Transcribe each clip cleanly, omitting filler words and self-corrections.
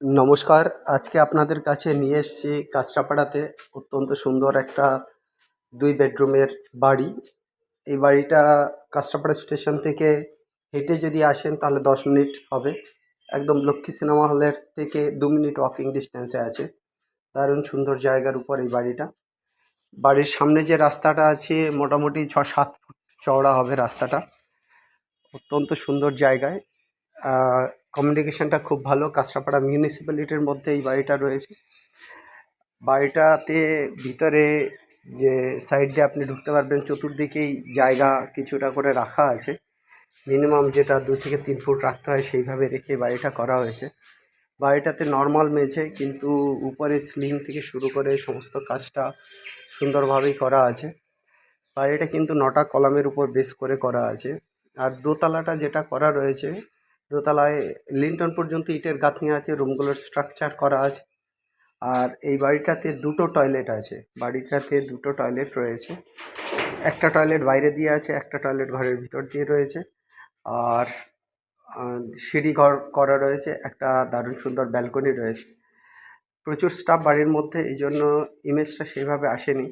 নমস্কার। আজকে আপনাদের কাছে নিয়ে এসেছি কাঁচরাপাড়াতে অত্যন্ত সুন্দর একটা 2 বেডরুমের বাড়ি। এই বাড়িটা কাঁচরাপাড়া স্টেশন থেকে হেঁটে যদি আসেন তাহলে 10 মিনিট হবে। একদম লক্ষ্মী সিনেমা হলের থেকে 2 মিনিট ওয়াকিং ডিস্টেন্সে আছে। দারুণ সুন্দর জায়গার উপর এই বাড়িটা। বাড়ির সামনে যে রাস্তাটা আছে মোটামুটি 6-7 ফুট চওড়া হবে রাস্তাটা। অত্যন্ত সুন্দর জায়গায়। কমিউনিকেশনটা খুব ভালো। কাঁচরাপাড়া মিউনিসিপ্যালিটির মধ্যে এই বাড়িটা রয়েছে। বাড়িটাতে ভিতরে যে সাইড দিয়ে আপনি ঢুকতে পারবেন, চতুর্দিকেই জায়গা কিছুটা করে রাখা আছে। মিনিমাম যেটা 2 থেকে 3 ফুট রাখতে হয় সেইভাবে রেখে বাড়িটা করা হয়েছে। বাড়িটাতে নর্মাল মেঝে, কিন্তু উপরে সিলিং থেকে শুরু করে সমস্ত কাজটা সুন্দরভাবেই করা আছে। বাড়িটা কিন্তু 9টা কলামের উপর বেস করে করা আছে। আর দোতলাটা যেটা করা রয়েছে, দোতলায় লিন্টন পর্যন্ত ইটের গাঁথনি আছে, রুমগুলোর স্ট্রাকচার করা আছে। আর এই বাড়িটাতে 2টো টয়লেট আছে। বাড়িটাতে 2টো টয়লেট রয়েছে। একটা টয়লেট বাইরে দিয়ে আছে, একটা টয়লেট ঘরের ভিতর দিয়ে রয়েছে। আর সিঁড়ি ঘর করা রয়েছে, একটা দারুণ সুন্দর ব্যালকনি রয়েছে। প্রচুর স্টাফ বাড়ির মধ্যে, এই জন্য ইমেজটা সেইভাবে আসেনি।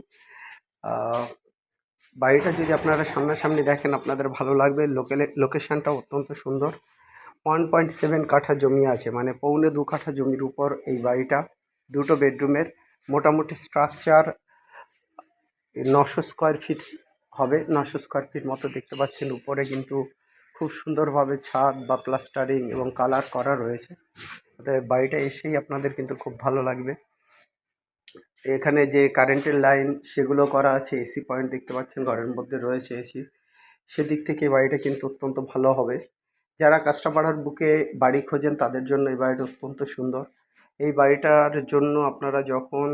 বাড়িটা যদি আপনারা সামনাসামনি দেখেন আপনাদের ভালো লাগবে। লোকেশানটা অত্যন্ত সুন্দর। 1.7 কাঠা জমি আছে, মানে 1.25 কাঠা জমির উপর এই বাড়িটা। 2টো বেডরুমের, মোটামুটি স্ট্রাকচার 900 স্কোয়ার ফিট হবে। 900 স্কোয়ার ফিট মতো দেখতে পাচ্ছেন। উপরে কিন্তু খুব সুন্দরভাবে ছাদ বা প্লাস্টারিং এবং কালার করা রয়েছে। অতএব বাড়িটা এসেই আপনাদের কিন্তু খুব ভালো লাগবে। এখানে যে কারেন্টের লাইন সেগুলো করা আছে, এসি পয়েন্ট দেখতে পাচ্ছেন ঘরের মধ্যে রয়েছে এসি। সেদিক থেকে বাড়িটা কিন্তু অত্যন্ত ভালো হবে। যারা কাঁচরাপাড়ার বুকে বাড়ি খোঁজেন তাদের জন্য এই বাড়িটা অত্যন্ত সুন্দর। এই বাড়িটার জন্য আপনারা যখন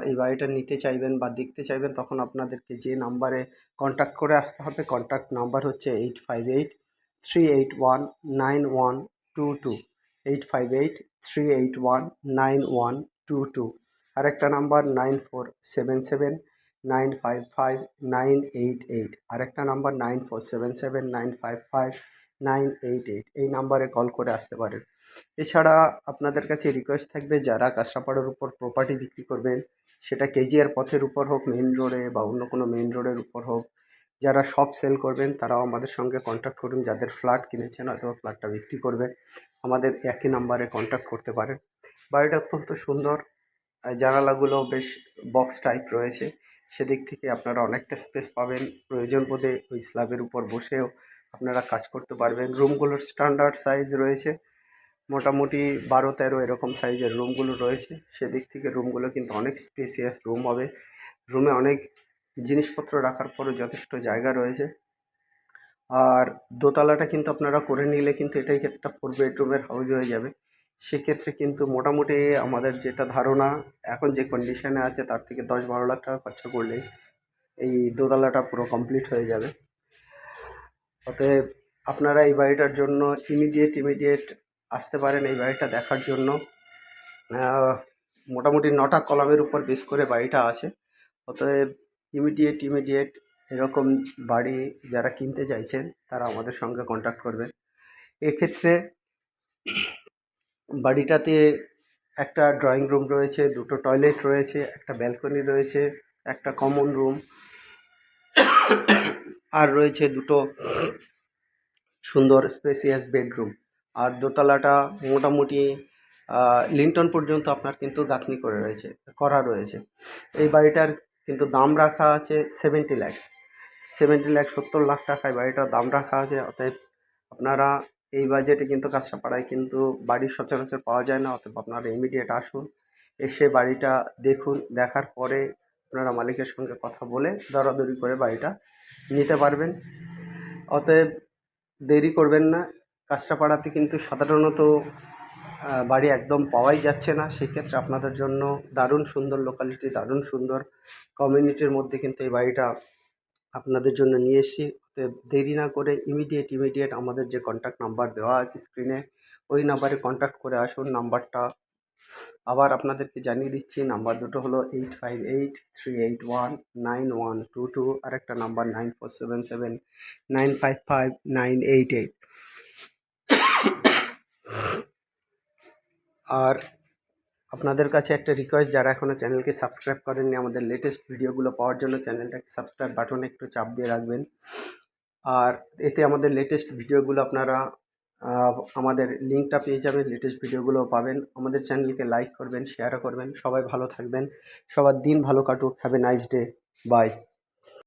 এই বাড়িটা নিতে চাইবেন বা দেখতে চাইবেন, তখন আপনাদেরকে যে নাম্বারে কন্ট্যাক্ট করে আসতে হবে, কন্ট্যাক্ট নাম্বার হচ্ছে 8583819122, 8583819122। আরেকটা নাম্বার 9477955988, আরেকটা নাম্বার 9477955988। এই নাম্বারে কল করে আসতে পারেন। এছাড়া আপনাদের কাছে রিকোয়েস্ট থাকবে, যারা কাঁচরাপাড়ার উপর প্রপার্টি বিক্রি করবেন, সেটা কেজিআর পথের উপর হোক, মেইন রোডে বা অন্য কোনো মেইন রোডের উপর হোক, যারা শপ সেল করবেন তারাও আমাদের সঙ্গে কন্ট্যাক্ট করুন। যাদের ফ্ল্যাট কিনেছেন অথবা ফ্ল্যাটটা বিক্রি করবেন, আমাদের একই নাম্বারে কন্ট্যাক্ট করতে পারেন। বাড়িটা অত্যন্ত সুন্দর। জানালাগুলো বেশ বক্স টাইপ রয়েছে, সেদিক থেকে আপনারা অনেকটা স্পেস পাবেন। প্রয়োজন বোধে ওই স্ল্যাবের উপর বসেও আপনারা কাজ করতে পারবেন। রুমগুলোর স্ট্যান্ডার্ড সাইজ রয়েছে, মোটামুটি 12-13 এরকম সাইজের রুমগুলো রয়েছে। সেদিক থেকে রুমগুলো কিন্তু অনেক স্পেসিয়াস রুম হবে। রুমে অনেক জিনিসপত্র রাখার পরও যথেষ্ট জায়গা রয়েছে। আর দোতলাটা কিন্তু আপনারা করে নিলে কিন্তু এটাই একটা 4 বেডরুমের হাউস হয়ে যাবে। সেক্ষেত্রে কিন্তু মোটামুটি আমাদের যেটা ধারণা, এখন যে কন্ডিশনে আছে তার থেকে 10-12 লাখ টাকা খরচা করলেই এই দোতলাটা পুরো কমপ্লিট হয়ে যাবে। অতএব আপনারা এই বাড়িটার জন্য ইমিডিয়েট আসতে পারেন এই বাড়িটা দেখার জন্য। মোটামুটি 9টা কলামের উপর বেস করে বাড়িটা আছে। অতএব ইমিডিয়েট এরকম বাড়ি যারা কিনতে চাইছেন তারা আমাদের সঙ্গে কন্ট্যাক্ট করবেন। এক্ষেত্রে বাড়িটাতে একটা ড্রয়িং রুম রয়েছে, 2টো টয়লেট রয়েছে, একটা ব্যালকনি রয়েছে, একটা কমন রুম, আর রয়েছে 2টো সুন্দর স্পেসিয়াস বেডরুম। আর দোতলাটা মোটামুটি লিন্টন পর্যন্ত আপনার কিন্তু গাঁথনি করা রয়েছে। এই বাড়িটার কিন্তু দাম রাখা আছে 70 লাখ, 70 লাখ টাকায় বাড়িটার দাম রাখা আছে। অতএব আপনারা এই বাজেটে কিন্তু কাঁচরাপাড়ায় কিন্তু বাড়ি সচরাচর পাওয়া যায় না। অতএব আপনারা ইমিডিয়েট আসুন, এসে বাড়িটা দেখুন। দেখার পরে আপনারা মালিকের সঙ্গে কথা বলে দরাদরি করে বাড়িটা নিতে পারবেন। অতএব দেরি করবেন না। কাঁচরাপাড়াতে কিন্তু সাধারণত বাড়ি একদম পাওয়াই যাচ্ছে না। সেক্ষেত্রে আপনাদের জন্য দারুণ সুন্দর লোকালিটি, দারুণ সুন্দর কমিউনিটির মধ্যে কিন্তু এই বাড়িটা আপনাদের জন্য নিয়ে এসেছি। অতএব দেরি না করে ইমিডিয়েট আমাদের যে কন্ট্যাক্ট নাম্বার দেওয়া আছে স্ক্রিনে, ওই নাম্বারে কন্ট্যাক্ট করে আসুন। নাম্বারটা আবার আপনাদেরকে জানিয়ে দিচ্ছি। নাম্বার দুটো হলো 8583819122, আরেকটা নাম্বার 9477955988। আর আপনাদের কাছে একটা রিকোয়েস্ট, যারা এখনও চ্যানেলকে সাবস্ক্রাইব করেননি, আমাদের লেটেস্ট ভিডিওগুলো পাওয়ার জন্য চ্যানেলটাকে সাবস্ক্রাইব বাটনে একটু চাপ দিয়ে রাখবেন। আর এতে আমাদের লেটেস্ট ভিডিওগুলো আপনারা আমাদের লিঙ্কটা পেয়ে যাবেন, লেটেস্ট ভিডিওগুলোও পাবেন। আমাদের চ্যানেলকে লাইক করবেন, শেয়ারও করবেন। সবাই ভালো থাকবেন, সবার দিন ভালো কাটুক। Have a nice day, by.